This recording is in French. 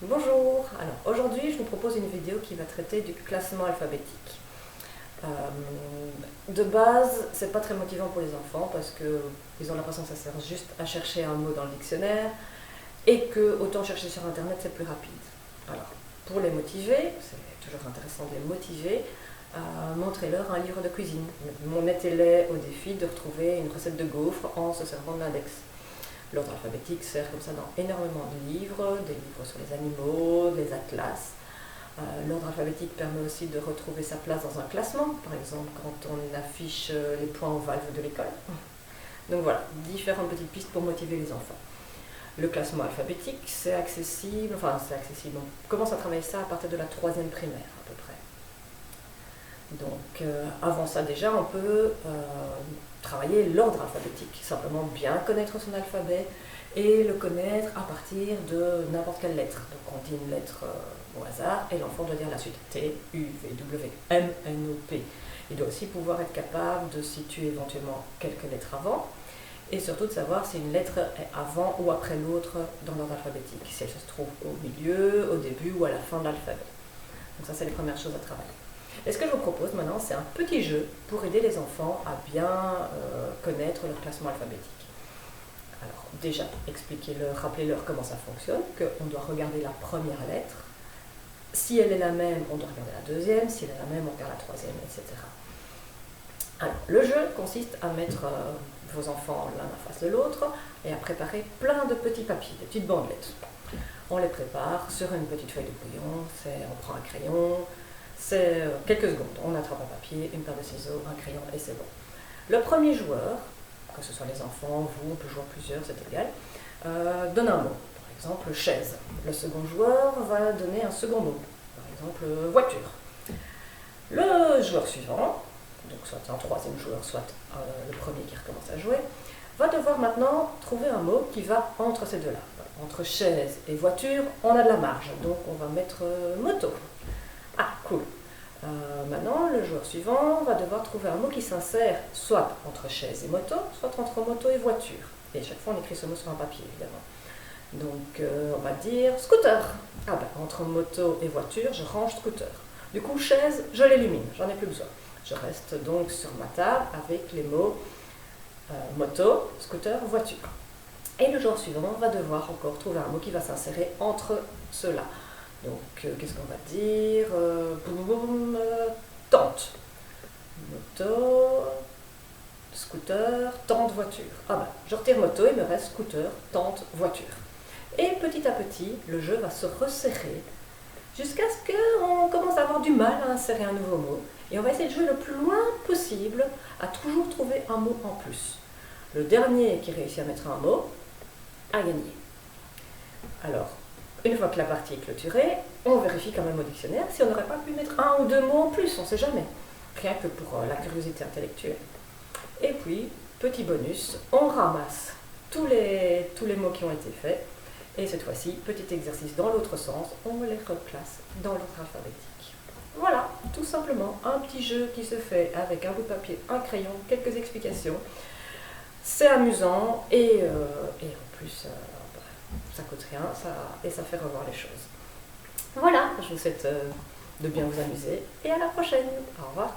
Bonjour, alors aujourd'hui je vous propose une vidéo qui va traiter du classement alphabétique. Euh, de base, c'est pas très motivant pour les enfants parce qu'ils ont l'impression que ça sert juste à chercher un mot dans le dictionnaire et que autant chercher sur internet c'est plus rapide. Alors, pour les motiver, c'est toujours intéressant de les motiver, montrez-leur un livre de cuisine. Mettez-les au défi de retrouver une recette de gaufres en se servant de l'index. L'ordre alphabétique sert comme ça dans énormément de livres, des livres sur les animaux, des atlas. L'ordre alphabétique permet aussi de retrouver sa place dans un classement, par exemple quand on affiche les points aux valves de l'école. Donc voilà, différentes petites pistes pour motiver les enfants. Le classement alphabétique, c'est accessible, on commence à travailler ça à partir de la 3e primaire à peu près. Donc avant ça déjà, on peut travailler l'ordre alphabétique, simplement bien connaître son alphabet et le connaître à partir de n'importe quelle lettre. Donc on dit une lettre au hasard et l'enfant doit dire la suite T, U, V, W, M, N, O, P. Il doit aussi pouvoir être capable de situer éventuellement quelques lettres avant et surtout de savoir si une lettre est avant ou après l'autre dans l'ordre alphabétique, si elle se trouve au milieu, au début ou à la fin de l'alphabet. Donc ça, c'est les premières choses à travailler. Et ce que je vous propose maintenant, c'est un petit jeu pour aider les enfants à bien connaître leur classement alphabétique. Alors déjà, expliquez-leur, rappelez-leur comment ça fonctionne, qu'on doit regarder la première lettre. Si elle est la même, on doit regarder la deuxième, si elle est la même, on regarde la troisième, etc. Alors, le jeu consiste à mettre vos enfants l'un en face de l'autre et à préparer plein de petits papiers, des petites bandelettes. On les prépare sur une petite feuille de brouillon, on prend un crayon, c'est quelques secondes. On attrape un papier, une paire de ciseaux, un crayon et c'est bon. Le premier joueur, que ce soit les enfants, vous, on peut jouer plusieurs, c'est égal, donne un mot. Par exemple, chaise. Le second joueur va donner un second mot. Par exemple, voiture. Le joueur suivant, donc soit un troisième joueur, soit le premier qui recommence à jouer, va devoir maintenant trouver un mot qui va entre ces deux-là. Entre chaise et voiture, on a de la marge, donc on va mettre moto. Ah, cool. Maintenant, le joueur suivant va devoir trouver un mot qui s'insère soit entre chaise et moto, soit entre moto et voiture. Et à chaque fois, on écrit ce mot sur un papier, évidemment. Donc, on va dire scooter. Ah ben, entre moto et voiture, je range scooter. Du coup, chaise, je l'élimine, j'en ai plus besoin. Je reste donc sur ma table avec les mots moto, scooter, voiture. Et le joueur suivant va devoir encore trouver un mot qui va s'insérer entre ceux-là. Donc, qu'est-ce qu'on va dire tente. Moto, scooter, tente, voiture. Ah ben, je retire moto, il me reste scooter, tente, voiture. Et petit à petit, le jeu va se resserrer jusqu'à ce qu'on commence à avoir du mal à insérer un nouveau mot. Et on va essayer de jouer le plus loin possible à toujours trouver un mot en plus. Le dernier qui réussit à mettre un mot a gagné. Alors, une fois que la partie est clôturée, on vérifie quand même au dictionnaire si on n'aurait pas pu mettre un ou deux mots en plus, on ne sait jamais. Rien que pour la curiosité intellectuelle. Et puis, petit bonus, on ramasse tous les mots qui ont été faits. Et cette fois-ci, petit exercice dans l'autre sens, on les replace dans l'ordre alphabétique. Voilà, tout simplement, un petit jeu qui se fait avec un bout de papier, un crayon, quelques explications. C'est amusant et en plus, ça coûte rien et ça fait revoir les choses. Voilà, je vous souhaite de bien vous amuser et à la prochaine. Au revoir.